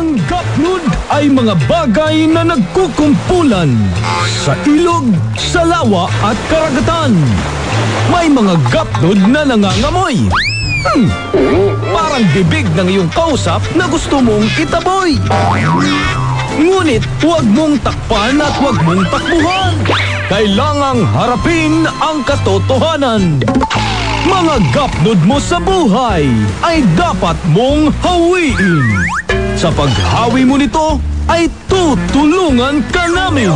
Ang gapnod ay mga bagay na nagkukumpulan sa ilog, sa lawa at karagatan. May mga gapnod na nangangamoy. Parang bibig ng iyong kausap na gusto mong itaboy. Ngunit huwag mong takpan at huwag mong takbuhan. Kailangang harapin ang katotohanan. Mga gapnod mo sa buhay ay dapat mong hawiin. Sa paghawi mo nito ay tutulungan ka namin.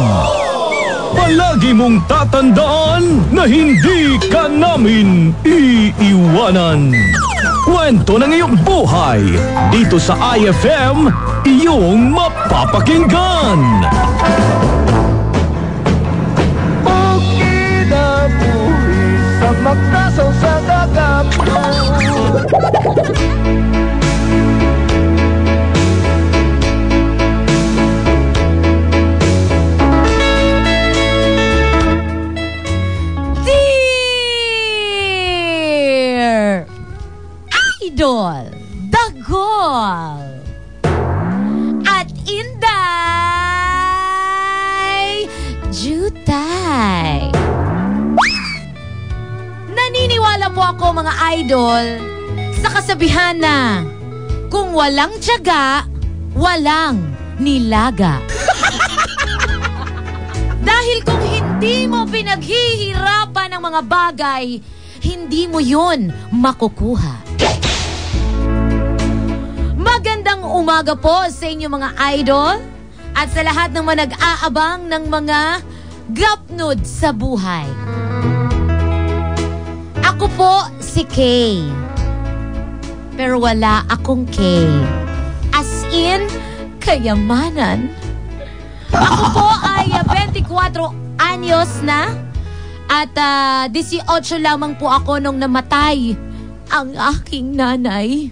Palagi mong tatandaan na hindi ka namin iiwanan. Kwento ng iyong buhay dito sa IFM, iyong mapapakinggan. Magkasaw sa gagapno. Dear Idol Dagol at Inday Jutay, naniniwala po ako mga idol sa kasabihan na kung walang tiyaga, walang nilaga. Dahil kung hindi mo pinaghihirapan ng mga bagay, hindi mo yun makukuha. Magandang umaga po sa inyo mga idol at sa lahat ng mga nag-aabang ng mga gapnod sa buhay. Ako po si Kay. Pero wala akong Kay. As in, kayamanan. Ako po ay 24 anyos na. At 18 lamang po ako nung namatay ang aking nanay.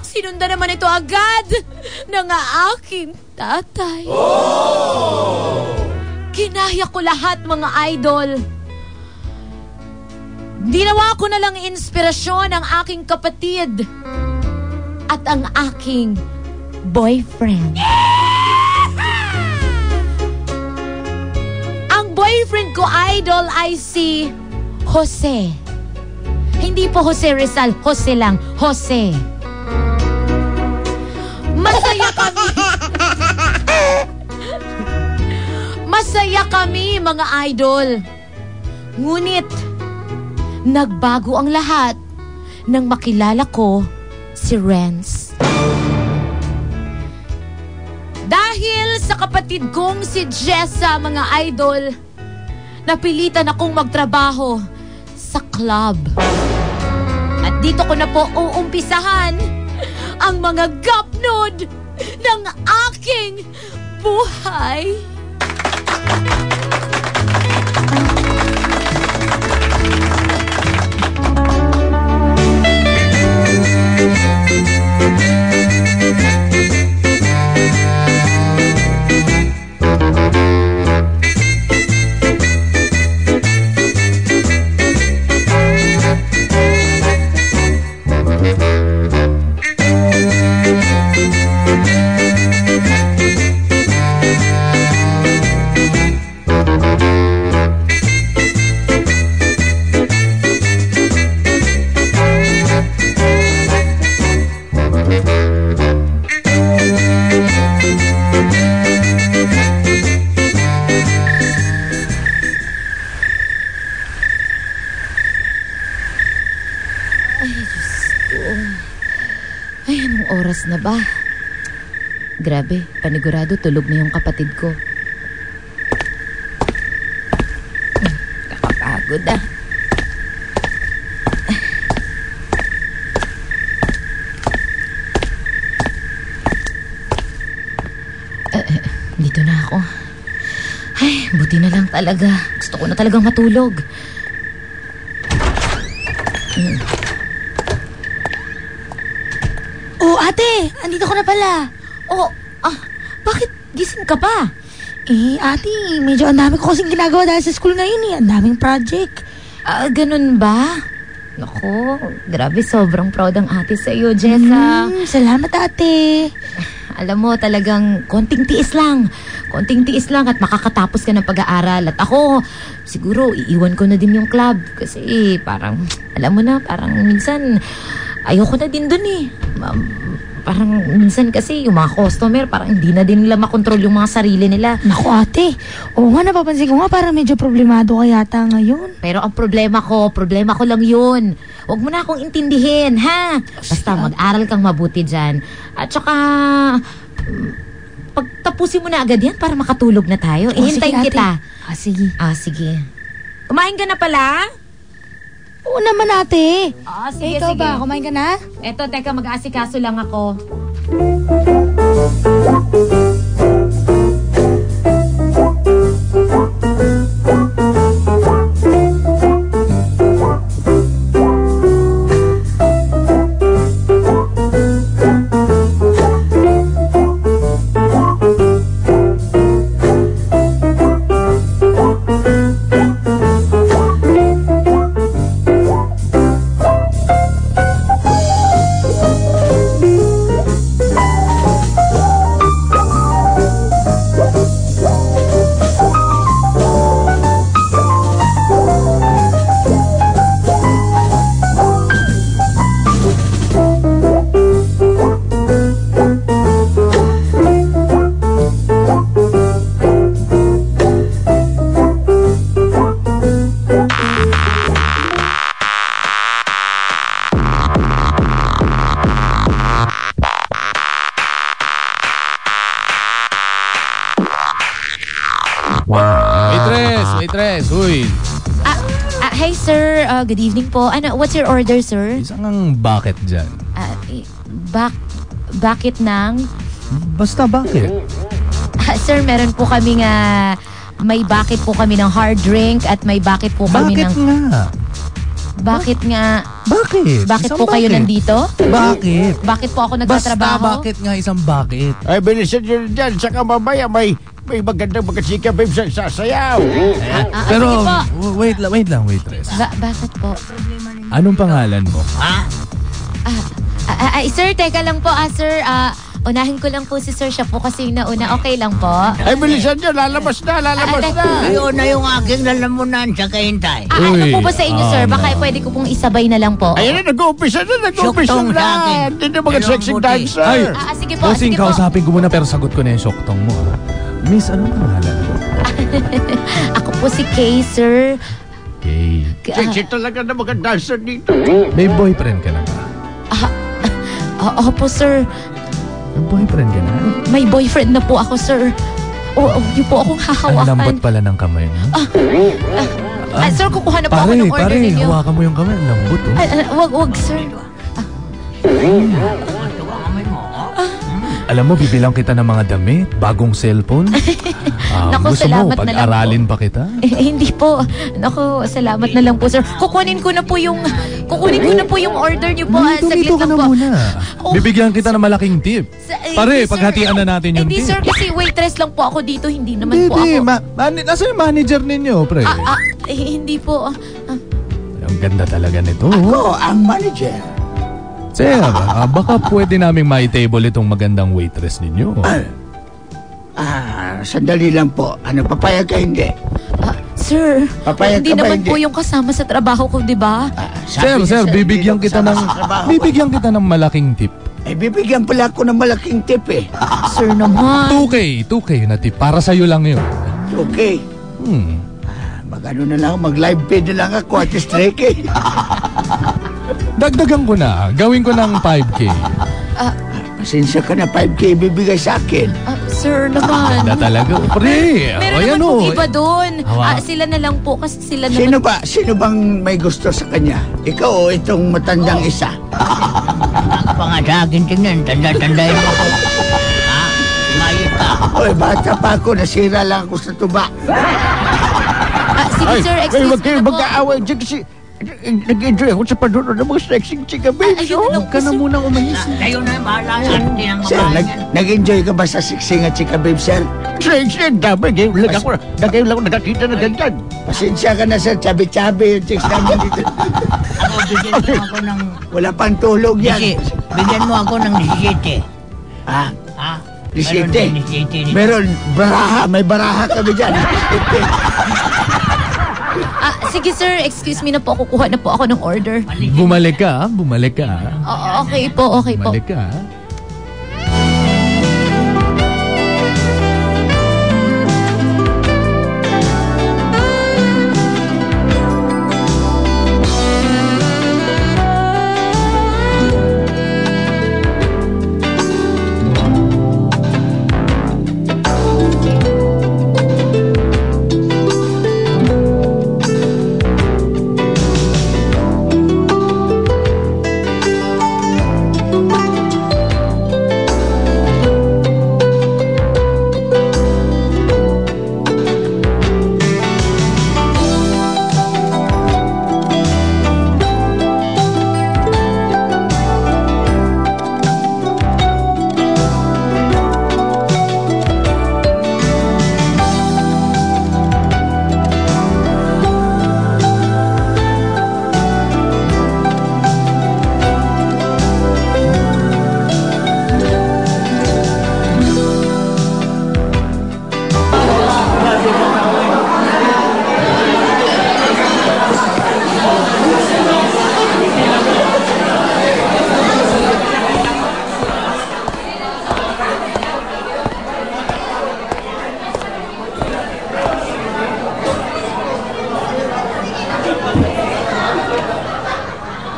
Sinundan naman ito agad ng aking tatay. Kinaya ko lahat mga idol. Ginawa ko na lang inspirasyon ang aking kapatid at ang aking boyfriend. Ang boyfriend ko, idol, ay si Jose. Hindi po Jose Rizal, Jose lang, Jose. Masaya kami. Masaya kami, mga idol. Ngunit, nagbago ang lahat nang makilala ko si Renz. Dahil sa kapatid kong si Jessa, mga idol, napilitan akong magtrabaho sa club. At dito ko na po uumpisahan ang mga gapnod ng aking buhay. Na ba? Grabe, panigurado tulog na yung kapatid ko. Kakapagod ah. Dito na ako. Ay, buti na lang talaga. Gusto ko na talagang matulog. Ate, andito ko na pala. Bakit gising ka pa? Ate, medyo ang dami ko kasing ginagawa dahil sa school ngayon Ang daming project. Ganun ba? Naku, grabe, sobrang proud ang ate sa iyo, Jessa. Salamat, ate. Alam mo, talagang konting tiis lang. Konting tiis lang at makakatapos ka ng pag-aaral. At ako, siguro, iiwan ko na din yung club. Kasi parang, alam mo na, parang minsan, ayoko na din dun eh. Parang minsan kasi yung mga customer, parang hindi na din nila makontrol yung mga sarili nila. Naku, ate. Oo nga, napapansin ko nga parang medyo problemado ka yata ngayon. Pero ang problema ko lang yun. Huwag mo na akong intindihin, ha? Basta mag-aral kang mabuti dyan. At saka, pagtapusin mo na agad yan para makatulog na tayo. Ihintayin sige, kita. Sige. Sige. Kumain ka na pala? Oo naman, ate. Sige, Ikaw sige. ba? Kumain ka na? Eto, teka, mag-aasikaso lang ako. Waitress, huy. Hey, sir. Good evening po. What's your order, sir? Isang ang bucket dyan. Bakit ng... Basta bucket. Sir, meron po kami may bucket po kami ng hard drink at may bucket po kami Bakit ng... nga? Bakit nga? Bakit? Bakit Isang po kayo nandito? Bakit? Bakit po ako Basta nagtatrabaho? bakit nga isang bakit? Ay, bilisan nyo dyan. Saka mamaya may magandang magkasika babe sa sayaw. Pero, sige po. wait lang, waitress. Bakit po? Anong pangalan mo? Sir, teka lang po. Sir, unahin ko lang po si sir. Siya po kasi yung nauna. Okay lang po. Ay, bilisan nyo. Lalabas na. Ayun na yung aking lalamunan sa kahintay. Ano po ba sa inyo, sir? Baka pwede ko pong isabay na lang po. Ayun na, nag-uumpisa Syoktong na. sa akin. Hindi na mga Dalawang sexy puti. dancer. Ay, Sige po, bossing, sige po. kausapin ko muna pero sagot ko na yung syoktong mo. Miss, anong pangalan mo? Ako po si Kay, sir. Okay. Sexy talaga na mga dancer dito. May boyfriend ka na ba? Opo, sir. May boyfriend ka na? May boyfriend na po ako, sir. Yun po akong Ang hahawakan. lambot pala ng kamay mo. Sir, kukuha na po ako ng order ninyo. Hawakan mo yung kamay. Ang lambot, oh. Wag, sir. Alam mo, bibilang kita ng mga damit, bagong cellphone. Naku, gusto salamat mo, na lang pag-aralin po. pa kita? Hindi po. Naku, salamat na lang po, sir. Kukunin ko na po yung order niyo po. Saglit Tumito ka lang na po. muna. Oh. Bibigyan kita ng malaking tip. Hindi, Pare, sir. paghatian na natin yung Hindi, tip. sir, kasi waitress lang po ako dito. Hindi naman po Hindi, ako. nasa yung manager ninyo, pre? Hindi po. Ang ganda talaga nito. Ako, ang manager. Sir, baka pwede naming ma-table itong magandang waitress ninyo. Sandali lang po. Ano, papayag ka hindi? Sir, Papayag hindi ka ba, naman hindi? po yung kasama sa trabaho ko, di ba? Sir, bibigyan kita ng malaking tip. Eh, bibigyan pala ako ng malaking tip eh. Sir naman. 2K na tip. Para sa'yo lang yun. Okay. Mag-ano na lang, mag-live feed na lang ako at strike. Dagdagan ko na. Gawin ko ng 5K. Pasensya ka na, 5K ibibigay sa akin. Sir naman. Na talaga. Pre, Meron ayan naman o. pong iba doon. Hawa. Sila na lang po kasi sila naman. Sino bang may gusto sa kanya? Ikaw o itong matandang isa? Ang pa nga sa akin tingnan, tanda-tandayin mo ako. Sumayot ka. Oy, bata pa ako, nasira lang ako sa tuba. Sige, sir, excuse Huwag me kayo na po. mag-aaway dyan kasi Nag-enjoy ako sa panonood ng mga sexy chika babes. Ayun na, Huwag ka na munang umalis. Kayo na yung bahala yan. Hindi nang Sir, babae yan. nag-enjoy ka ba sa sexy nga chika babes, sir? Sexy, dami. Ngayon lang ako nakakita na ganyan. Pasensya ka na, sir. Chabi-chabi yung chicks namin dito. Ako, bigyan mo ako ng... Wala pang tulog yan. Bigyan mo ako ng 17. Ah, Ha? 17. Meron din 17 dito. meron baraha. May baraha kami dyan. Sige sir, excuse me na po. Kukuha na po ako ng order. Bumalik ka, bumalik ka. Okay po, okay po. Bumalik ka.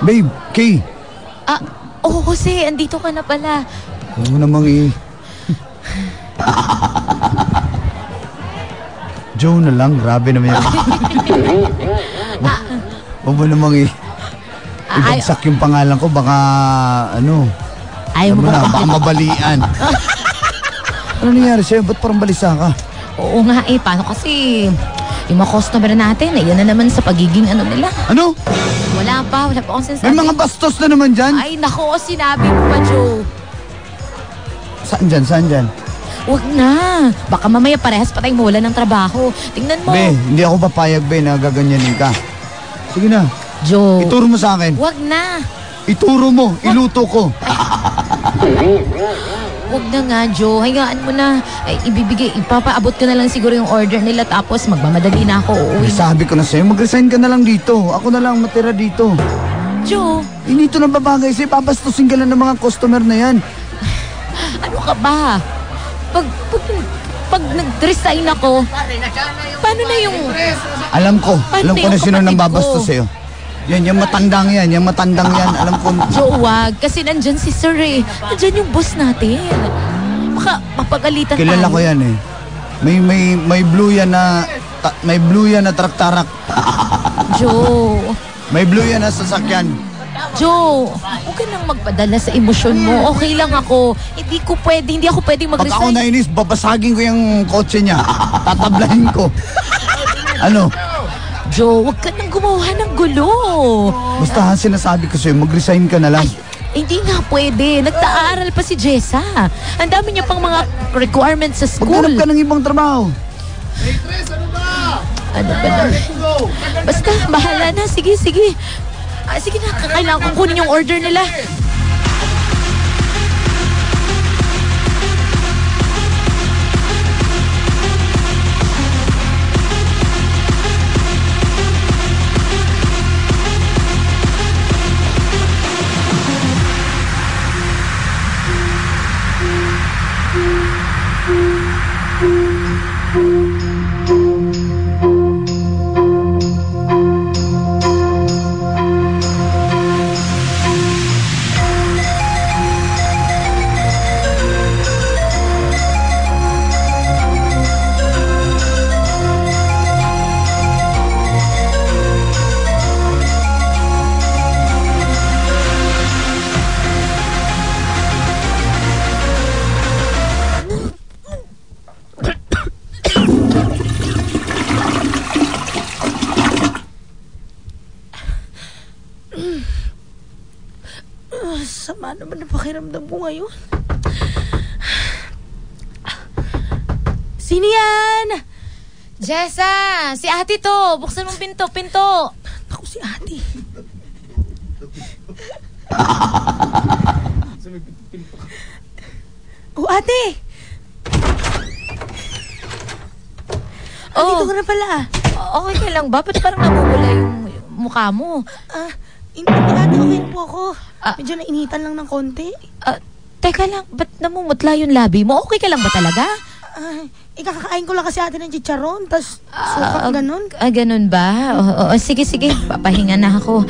Babe, Kay. Jose, andito ka na pala. Huwag mo namang Joe na lang, grabe naman yan. Huwag mo namang ibagsak yung pangalan ko, baka Ayaw mo na, baka mabalian. Ano nangyari sa'yo? Ba't parang balisa ka? Oo nga paano kasi yung mga customer natin, yan na naman sa pagiging nila. Ano? Wala pa akong sinasabi. May mga bastos na naman dyan? Ay, nako, sinabi mo pa, Joe. Saan dyan? Huwag na. Baka mamaya parehas pa tayong mawala ng trabaho. Tingnan mo. Be, hindi ako papayag, be, na gaganyanin ka. Sige na, Joe. ituro mo sa akin. Huwag na. Ituro mo, iluto ko. Huwag na nga, Joe. Hayaan mo na. Ay, ipapaabot ko na lang siguro yung order nila tapos magmamadali na ako. Uuwi na. Sabi ko na sa'yo, mag-resign ka na lang dito. Ako na lang matira dito. Joe, Hindi ito na babagay sa'yo, papastusin ka lang ng mga customer na yan. ano ka ba? Pag nag-resign ako, paano na yung... Alam ko Paano na yung sino nang kapatid babastos ko? sa'yo. Yan, yung matandang yan, alam ko. Joe, wag. Kasi nandyan si Sir eh. Nandyan yung boss natin. Baka mapagalitan Kilala tayo. ko yan eh. May blue yan na, may blue yan na traktarak. Joe. May blue yan na sasakyan. Joe, huwag ka nang magpadala sa emosyon mo. Okay lang ako. Hindi ako pwedeng Pag ako mag-resign. nainis, babasagin ko yung kotse niya. Tatablahin ko. Ano? Joe, huwag ka nang gumawa ng gulo. Basta sinasabi ko sa'yo, mag-resign ka na lang. Hindi nga pwede. Nagtaaral pa si Jessa. Ang dami niya pang mga requirements sa Maghanap school. ka ng ibang trabaho. Ano ba na? Basta, bahala na. Sige. Sige na, kailangan kong kunin yung order nila. sama naman ang pakiramdam ko ngayon. Sino yan? Jessa, si ate to. Buksan mong pinto. Ako si ate. Oh, ate! Dito ka na pala. Okay ka lang ba? Ba't parang namumula yung mukha mo? Hindi ate, okay po ako. Medyo nainitan lang ng konti. Teka lang, ba't namumutla yung labi mo? Okay ka lang ba talaga? Ikakakain ko lang kasi ate ng chicharon, tas suka, ganun. Ganun ba? Oo, sige, papahinga na ako.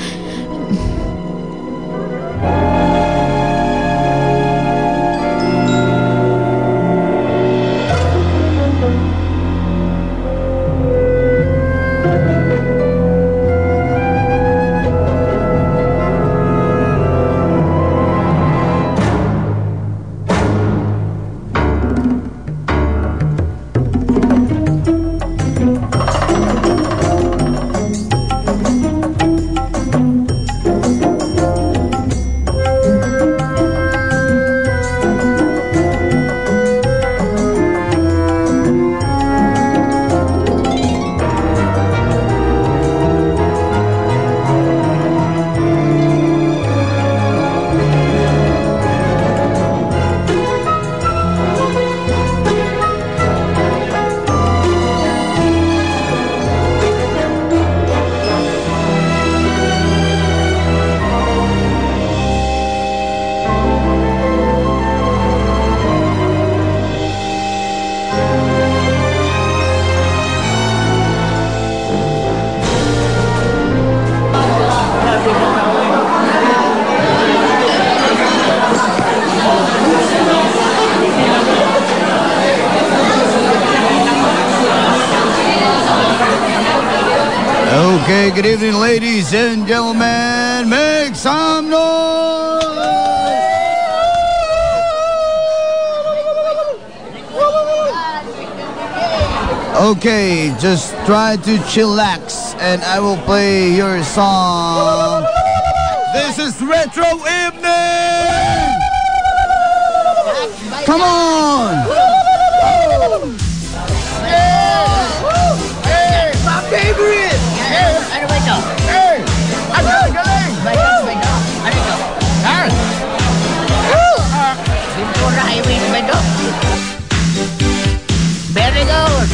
Okay, good evening, ladies and gentlemen. Make some noise! Okay, just try to chillax and I will play your song. This is Retro Evening! Come on! Hey, my favorite! Ano ba ito? Hey! Ang galing! Ano ito? Ventura Highway ba ito? Very good!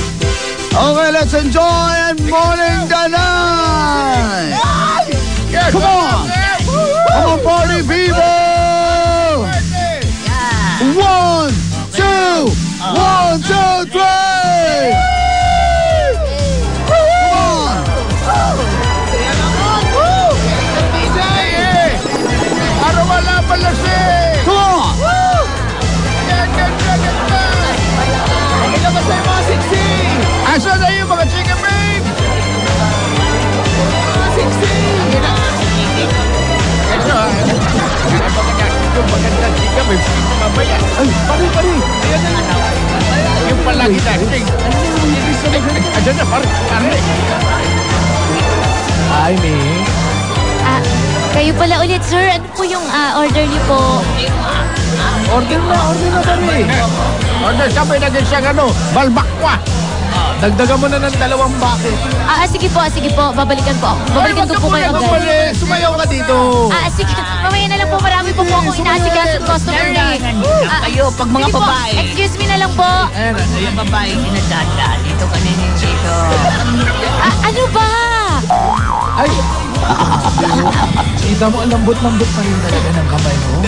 Okay, let's enjoy and morning the night! Come on! Come on, party people! Yeah! 1, 2, 1, 2, 3! Come on! Asan na yung mga chicken babe? Maganda chika, may mamaya. Ay, pari. Ayan na. Yung palagi natin. Ayan na, pari. Hi, May. Kayo pala ulit, sir. Ano po yung order niyo po? Order na, pari. Order, sabay na din siyang balbakwa. Dagdagan mo na ng 2 bucket. Sige po. Babalikan ko po kayo agad. Sumayaw ka dito. Sige. Mamaya na lang po. Marami po akong inaasigasong customer eh. Kayo, pag mga Sige po. babae. Excuse me na lang po. Yung babae, dinadaan dito kanina dito. Ano ba? Ay! Kita mo, ang lambot-lambot pa rin talaga ng kamay mo.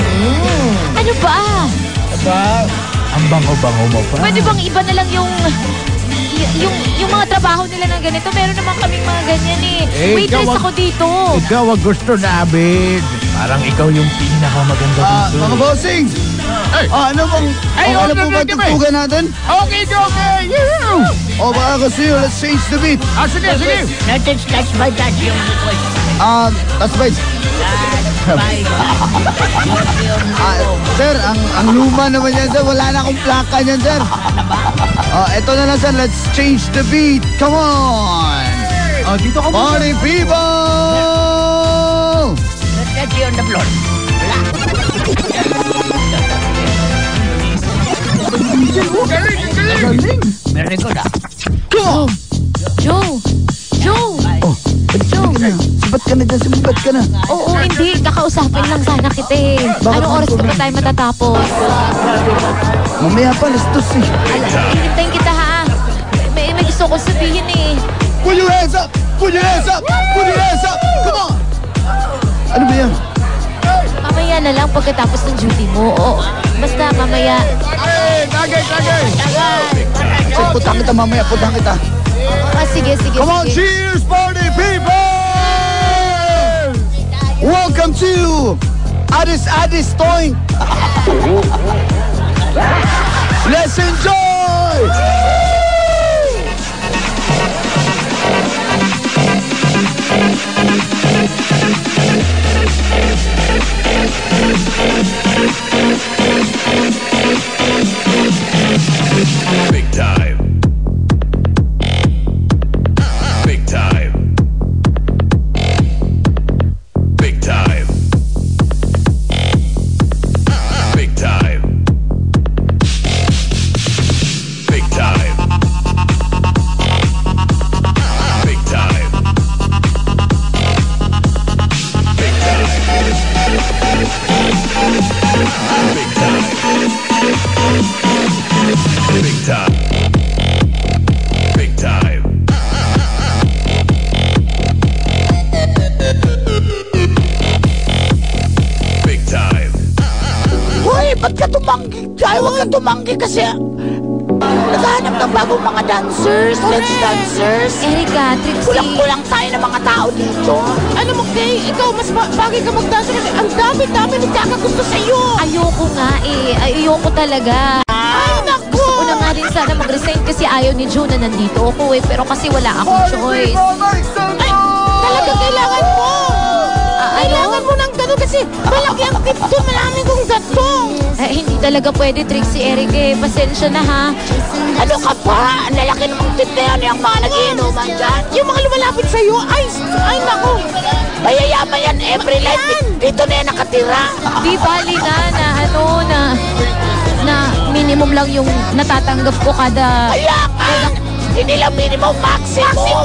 Ano ba? Aba, ang bango-bango mo pa. Pwede bang iba na lang yung mga trabaho nila ng ganito? Meron naman kaming mga ganyan eh. Waitress ako dito. Ikaw ang gusto namin. Parang ikaw yung pinakamaganda dito. Mga bossing! Ano bang... ano po ba tugtugan natin? Okay. O baka gusto nyo, let's change the beat. Sige. Touch by touch yung request. That's right. Touch by Sir, ang luma naman yan, sir. Wala na akong plaka niyan, sir. Eto na lang, sir. Let's change the beat. Come on! Dito ka Party people! Let's touch you on the floor. Wala. very good ah. Come on! Joe! Joe! Oh, Joe! Sibat ka na dyan, sibat ka na. Oo, hindi. Kakausapin lang sana kita eh. Bakit Anong oras ako na ba tayo matatapos? Mamaya pa, lastos eh. Hintayin kita ha. May gusto ko sabihin eh. Put your hands up! Put your hands up! Put your hands up! Come on! Ano ba yan? Mamaya na lang pagkatapos ng duty mo. Oo, basta mamaya. Tagay! Putang kita mamaya, putang kita. Sige. Come on, sige. cheers, party people! Welcome to Addis Toy. Let's enjoy! Big time. Big time. Big time. Big time. Big time. Big time. Big time. Big time. Big time. Big time. Big time. Hoy, ba't ka tumanggi? Ay, huwag ka tumanggi kasi naghahanap ng bagong mga dancers, let's dancers. Erika, Trixie. Kulang-kulang tayo ng mga tao dito. Ano mo, Kay? Ikaw, mas bagay ka magdansa kasi ang dami-dami nagkakagusto sa'yo. Ayoko nga eh. Ayoko talaga. Ay, naku! Gusto ko na nga rin sana mag-resign kasi ayaw ni Joe na nandito ako eh. Pero kasi wala akong choice. Ay, talaga kailangan mo. Kailangan mo ng gano'n kasi malaki ang tip doon. Maraming kong gatong. Hindi talaga pwede, Trixie, Eric eh. Pasensya na ha. Ano ka pa? Ang lalaki namang tip na yan, yung mga nagiinuman dyan. Yung mga lumalapit sa'yo, ay naku. Mayayaman yan, every life. Dito na yan nakatira. Di bali na minimum lang yung natatanggap ko kada... Kaya ka! Hindi lang minimum, maximum.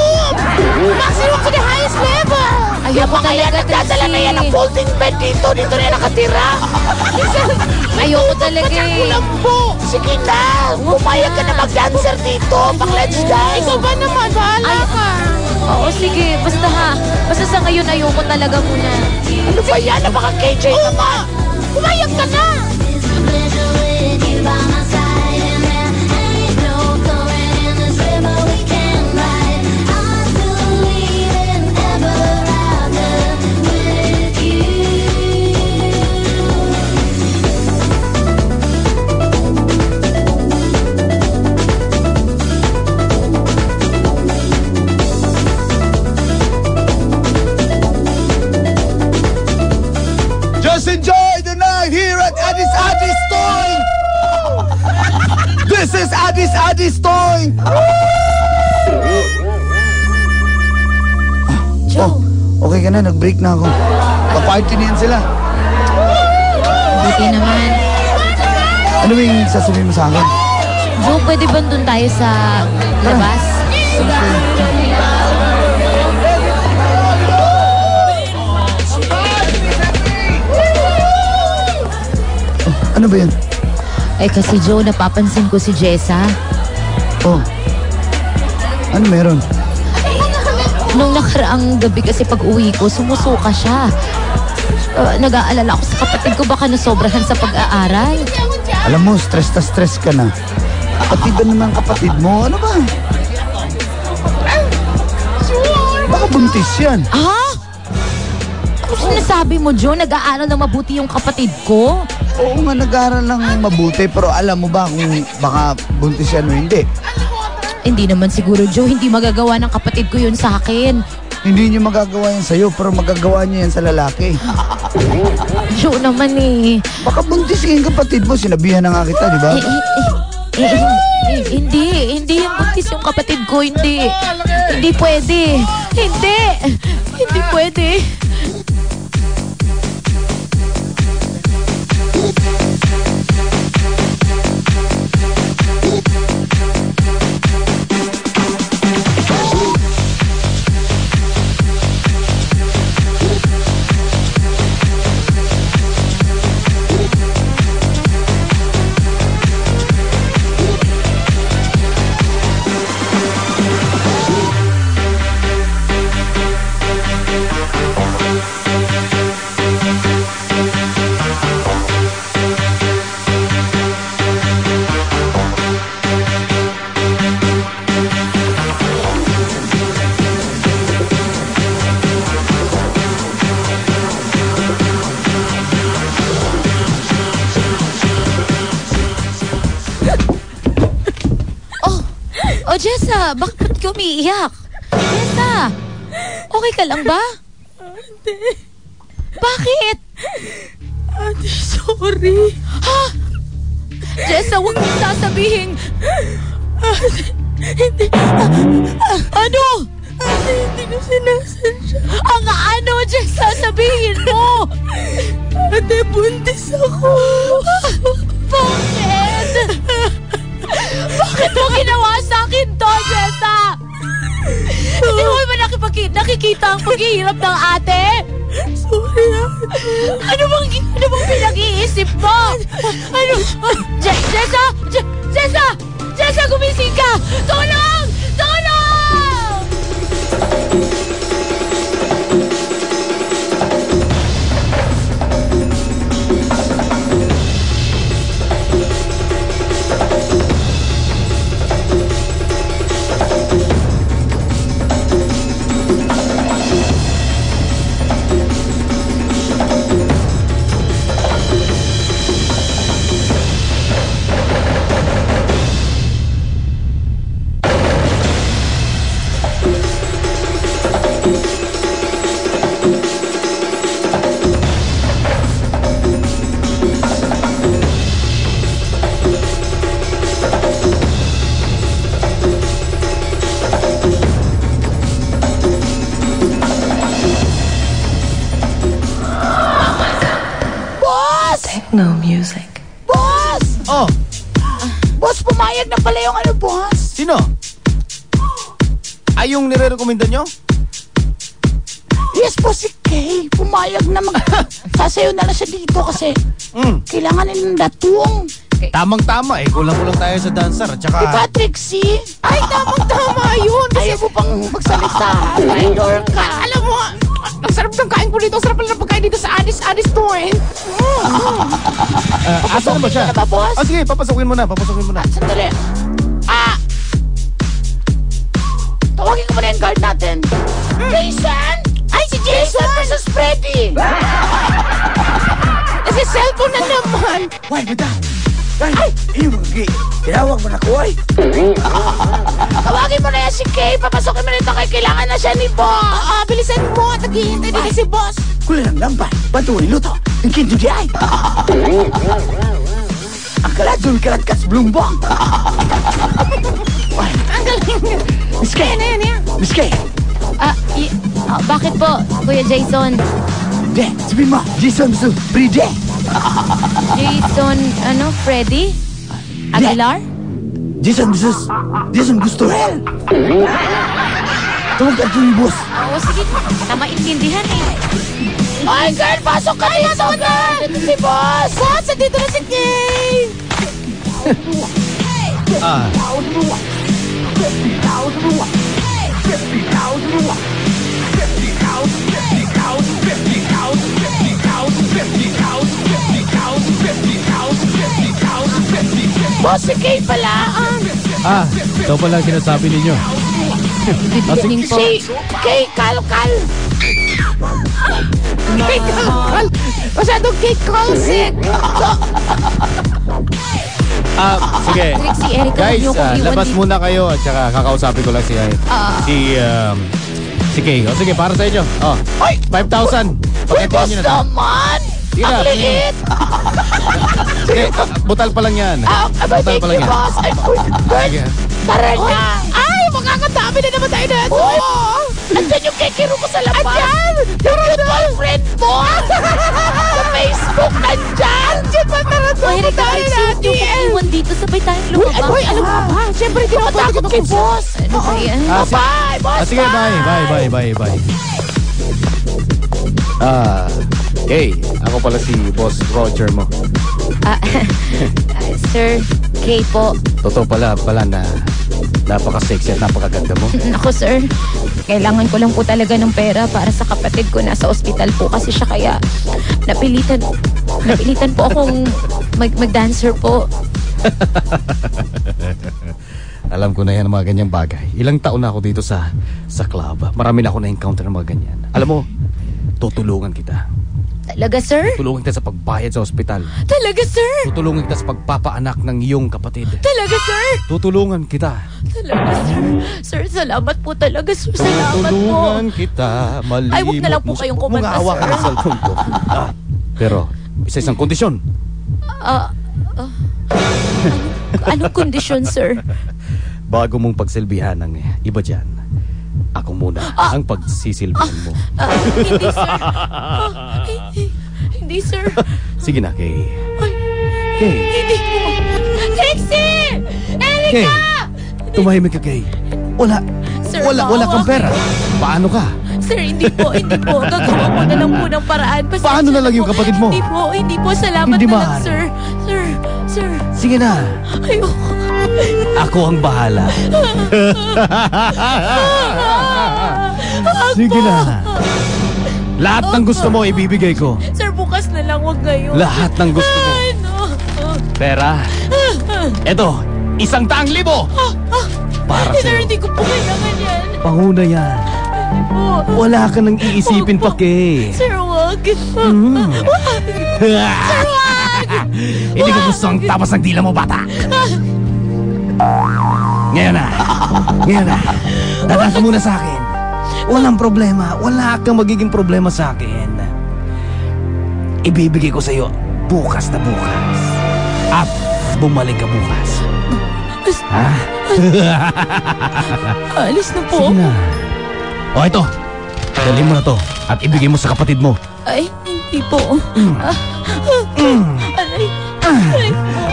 Maximum to the highest level. Ayoko Mga yan, talaga, nagdadala na yan ng Trixie. folding bed dito. Dito na yan nakatira. Ayoko talaga eh. Kulambo. Sige na, pumayag ka na mag-dancer dito. Pang-let's dance. Ikaw ba naman? Bahala ka. Oo, sige. Basta sa ngayon ayoko talaga muna. Ano ba yan? Napaka-KJ naman. Pumayag ka na. Just enjoy the night here at Addis Toy. This is Addis Toy. Joe, Okay ka na, nag-break na ako. Pa-party na yan sila. buti naman. Ano ba yung sasabihin mo sa akin? Joe, pwede ba doon tayo sa labas? Ano ba yun? Kasi Joe, napapansin ko si Jessa. Oh. Ano meron? Nung nakaraang gabi kasi pag uwi ko, sumusuka siya. Nag-aalala ako sa kapatid ko, baka nasobrahan sa pag-aaral. Alam mo, stress ka na. Kapatid ba naman kapatid mo? Ano ba? Baka buntis yan. Ha? Ano sinasabi mo, Joe? Nag-aaral na mabuti yung kapatid ko? Oo nga, nag-aaral lang mabuti. Pero alam mo ba kung baka buntis yan o hindi? Hindi naman siguro, Joe. Hindi magagawa ng kapatid ko yun sa akin. Hindi niyo magagawa yan sa'yo, pero magagawa niyo yan sa lalaki. Joe naman eh. Baka buntis yung kapatid mo. Sinabihan na nga kita, di ba? Hindi yung buntis yung kapatid ko. Hindi pwede. Hindi pwede. Jessa, bakit ka umiiyak? Jessa, okay ka lang ba? Ate. Bakit? Ate, sorry. Ha? Jessa, huwag mong sasabihin. Ate, hindi. Ano? Ate, hindi ko sinasadya. Ang ano, Jessa, sabihin mo? Ate, buntis ako. Bakit? Bakit mo ginawa sa akin to, Jessa? Hindi mo ba nakikita ang paghihirap ng ate? Sorry, ate. Ano bang pinag-iisip mo? Ano? Jessa! Jessa! Jessa, gumising ka! Tulong! Tulong! No music. Boss! Oh, Boss, pumayag na pala yung boss. sino? Ay, yung nire-recommenda nyo? Yes, boss, si Kay. Pumayag na sasayo na lang siya dito kasi kailangan nilang datong. Tamang-tama eh. Kulang-kulang tayo sa dancer. At saka... Diba, Trixie? Ay, tamang-tama yun. Ayaw mo pang magsalita. Traidor ka. Alam mo, ang sarap ng kain ko dito. Ang sarap pala ng pagkain dito sa Addis to eh. Asa na ba siya? Na ba, boss? Oh, sige, papasukin mo na. Sandali. Tawagin ko muna yung guard natin. Jason! Ay, si Jason versus Freddy! Kasi cellphone na naman. Why, madam? Ay, tinawag mo na ko, ay. Tawagin mo na yan si Kay. Papasokin mo na ito kay kailangan na siya ni boss. Bilisan mo. Naghihintay din si boss. Kulang lang ba? Bantuin luto. Ang kinto di ay. Ang kaladyo, kalat ka sa blumbong. Ang galing. Miss Kay. Miss Kay. Bakit po, Kuya Jason? De, sabihin mo, Jason versus Freddy. Jason, Freddy? Aguilar? Jason gusto hell. Tawag ka yung boss. Oo, sige. Na maintindihan eh. Ay, girl, pasok ka dito, girl! Dito si boss! Boss, dito na si Kay! Boss, si Kay pala. Ito pala sinasabi ninyo. Good evening po. Si Kay Kalkal. Kay Kalkal! Masyadong Kay Kalsik! Sige. Trixie, Erica, Guys, huwag niyo akong iwan labas dito. muna kayo at saka kakausapin ko lang si Kay. O sige, para sa inyo. Oh, Ay! 5,000. Uy, boss Pagkatihan nyo na. naman! Sige na. Ang liit! Sige, butal pa lang yan. Thank you, boss. Ay, girl, Sige. tara na. Ay, makakadami na naman tayo na ito! Uy, andyan yung kekiro ko sa labas. Andyan! Yung mutual friend mo. Sa Facebook, nandyan. Diyan pa, tara to! Ay, Erica, Tayo Trixie, huwag niyo akong iwan dito. Sabay tayong lumabas. Uy, alam mo ba? Siyempre, di naman Matakot kay boss. Ano ba yan? Bye, boss. Sige, bye. Kay, ako pala si Boss Roger mo. Sir, Kay po. Totoo pala na napaka-sexy at napakaganda mo. Ako, sir. Kailangan ko lang po talaga ng pera para sa kapatid ko. Nasa ospital po kasi siya, kaya napilitan po akong mag-dancer po. Alam ko na yan ang mga ganyang bagay. Ilang taon na ako dito sa club. Marami na ako na-encounter ng mga ganyan. Alam mo, tutulungan kita. Talaga, sir? Tutulungan kita sa pagbayad sa ospital. Talaga, sir? Tutulungan kita sa pagpapaanak ng iyong kapatid. Talaga, sir? Tutulungan kita. Talaga, sir. Sir, salamat po talaga, sir. Salamat po. Tutulungan kita. Malimot. Ay, wag na lang po kayong kumanta, Mga awa ka sir. ng cellphone ko. Pero, isang kondisyon. Anong kondisyon, sir? Bago mong pagsilbihan ng iba dyan, ako muna ang pagsisilbihan mo. Hindi, sir. Hindi, sir. Sige na, Kay. Kay. Hindi po. Trixie! Kay, Erica! tumahimik ka, Kay. Wala. Sir, Wala kang pera. Paano ka? Sir, hindi po. Gagawa ko na lang po ng paraan. Pasensya Paano na lang yung po. kapatid mo? Hindi po. Salamat Hindi na lang, mahal. Sir. Sige na. Ayoko. Ako ang bahala. Sige na. Lahat ng gusto mo, ibibigay ko. Sir, bukas na lang. Huwag ngayon. Lahat ng gusto mo. Ay, no. Pera. Eto, 100,000. Para Sir, sa'yo. hindi ko po kailangan yan. Panguna yan. Wala ka nang iisipin pa, Kay. Sir, wag. Hindi ko gusto ang tapas ng dila mo, bata. Ngayon na. Dada ka muna sa akin. Walang problema. Wala kang magiging problema sa akin. Ibibigay ko sa'yo bukas na bukas. At bumalik ka bukas. Ha? Alis na po. Sige na. O, ito. Dalhin mo na to at ibigay mo sa kapatid mo. Ay, hindi po. Aray po.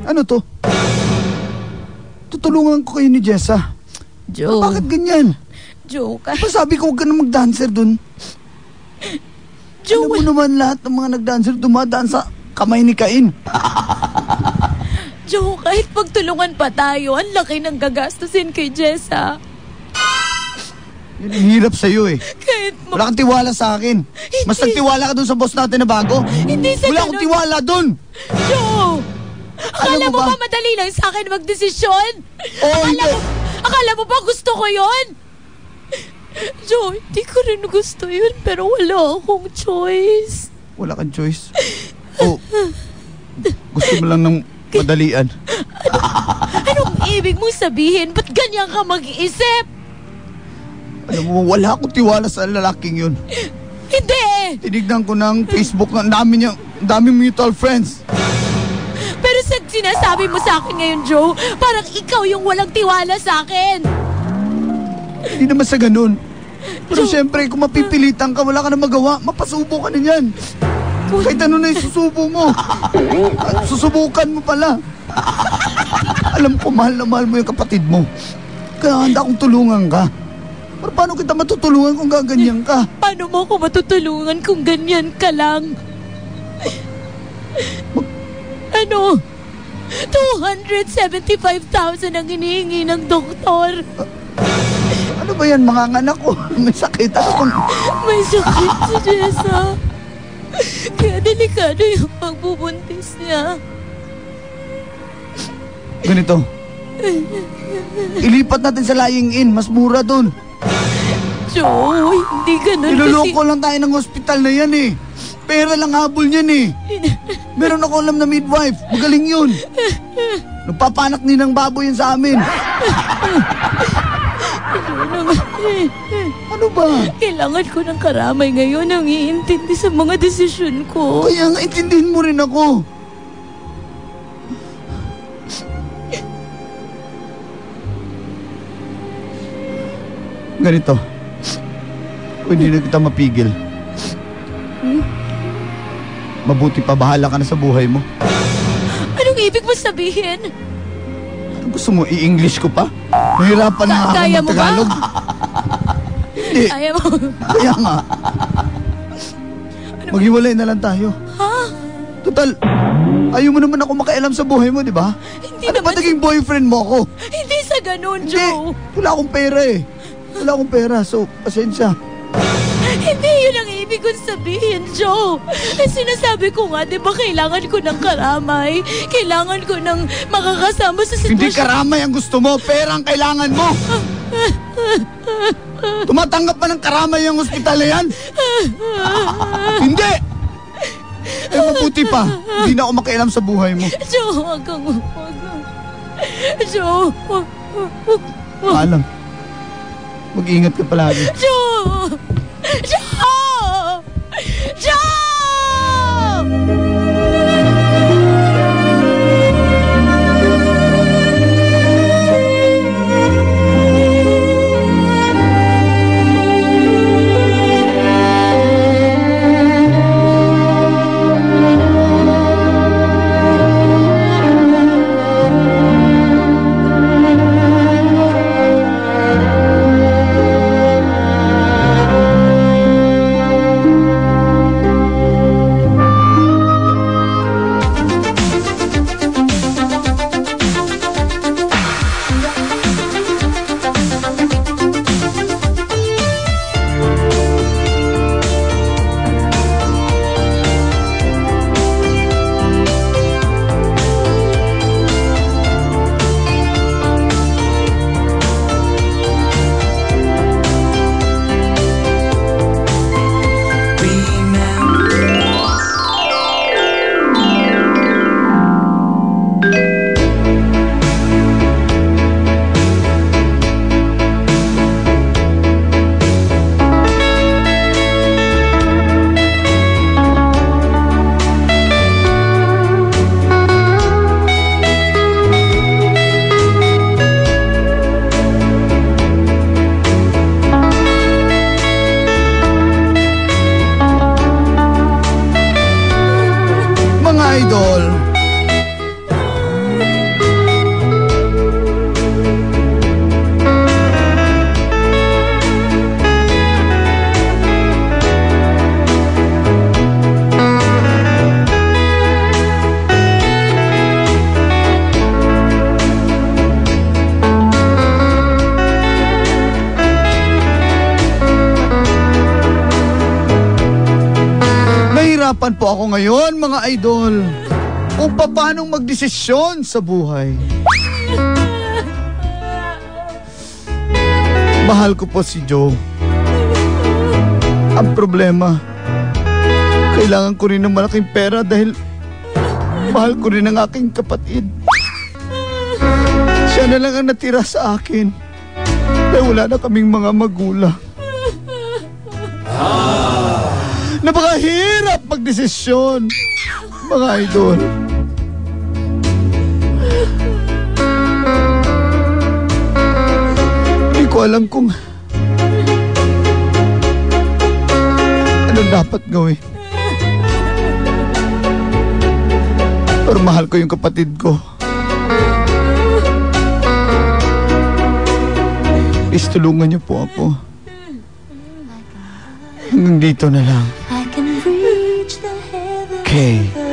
Ano to? Tutulungan ko kayo ni Jessa. Joe. Bakit ganyan? Joe, Diba sabi ko huwag ka na mag-dancer dun? Joe, Alam mo naman lahat ng mga nag-dancer dumadaan sa kamay ni Cain. Joe, kahit pagtulungan pa tayo, ang laki ng gagastusin kay Jessa. Yan ang hirap sa'yo eh. Kahit Wala kang tiwala sa akin. Mas nagtiwala ka dun sa boss natin na bago. Hindi sa Wala akong ganun. tiwala dun. Joe! Akala Alam mo mo ba? ba madali lang sa akin magdesisyon? Oo, hindi. Akala mo ba gusto ko yon? Joe, hindi ko rin gusto yun, pero wala akong choice. Wala kang choice. Oh, gusto mo lang ng madalian. Anong ibig mong sabihin? Ba't ganyan ka mag-iisip? Alam mo, wala akong tiwala sa lalaking yun. Hindi! Tinignan ko ng Facebook na ang dami mutual friends. Pero sa sinasabi mo sa akin ngayon, Joe, parang ikaw yung walang tiwala sa akin. Hindi naman sa ganun. Pero syempre, kung mapipilitan ka, wala ka na magawa. Mapasubo ka na yan. Kahit ano na isusubo mo. At susubukan mo pala. Alam ko, mahal na mahal mo yung kapatid mo. Kaya handa akong tulungan ka. Pero paano kita matutulungan kung gaganyan ka? Paano mo ako matutulungan kung ganyan ka lang? Ano? 275,000 ang hinihingi ng doktor. Ano ba yan, mga anak ko? May sakit. Ano kung... May sakit si Jessa. Kaya delikado yung pagbubuntis niya. Ganito. Ilipat natin sa Lying In. Mas mura dun. Joe, hindi ganun Niloloko lang tayo ng hospital na yan eh. Pera lang habol niyan eh. Meron ako alam na midwife. Magaling yun. Nagpapanak ni ng baboy yun sa amin. Ano ba? Kailangan ko ng karamay ngayon ang iintindi sa mga desisyon ko. Kaya nga intindihin mo rin ako. Ganito. Kung hindi na kita mapigil, mabuti pa bahala ka na sa buhay mo. Anong ibig mo mo sabihin? Gusto mo i-English ko pa? Nahirapan na ako Kaya mo ba? mag-Tagalog. Hindi. Kaya mo? Kaya nga. Maghiwalay na lang tayo. Ha? Total, ayaw mo naman ako makialam sa buhay mo, di ba? Hindi Ano ba naman. naging boyfriend mo ako? Hindi sa ganun, Hindi. Joe. Wala akong pera eh. Wala akong pera, so pasensya. Hindi yun ang ibig kong sabihin, Joe. Sinasabi ko nga, di ba, kailangan ko ng karamay. Kailangan ko ng makakasama sa sitwasyon. Hindi karamay ang gusto mo, pera ang kailangan mo. Tumatanggap pa ng karamay ang ospital na yan? Hindi! Eh, mabuti pa. Hindi na ako makialam sa buhay mo. Joe, huwag kang Joe, Alam. Mag-ingat ka palagi. Joe! Joe! Joe! Idol. Nahihirapan po ako ngayon, mga idol, kung paano magdesisyon sa buhay. Mahal ko po si Joe. Ang problema, kailangan ko rin ng malaking pera dahil mahal ko rin ang aking kapatid. Siya na lang ang natira sa akin dahil wala na kaming mga magulang. Napakahirap magdesisyon, mga idol. Hindi ko alam kung ano dapat gawin. Pero mahal ko yung kapatid ko. Please, tulungan niyo po ako. Hanggang dito na lang. I can reach the heaven. Okay.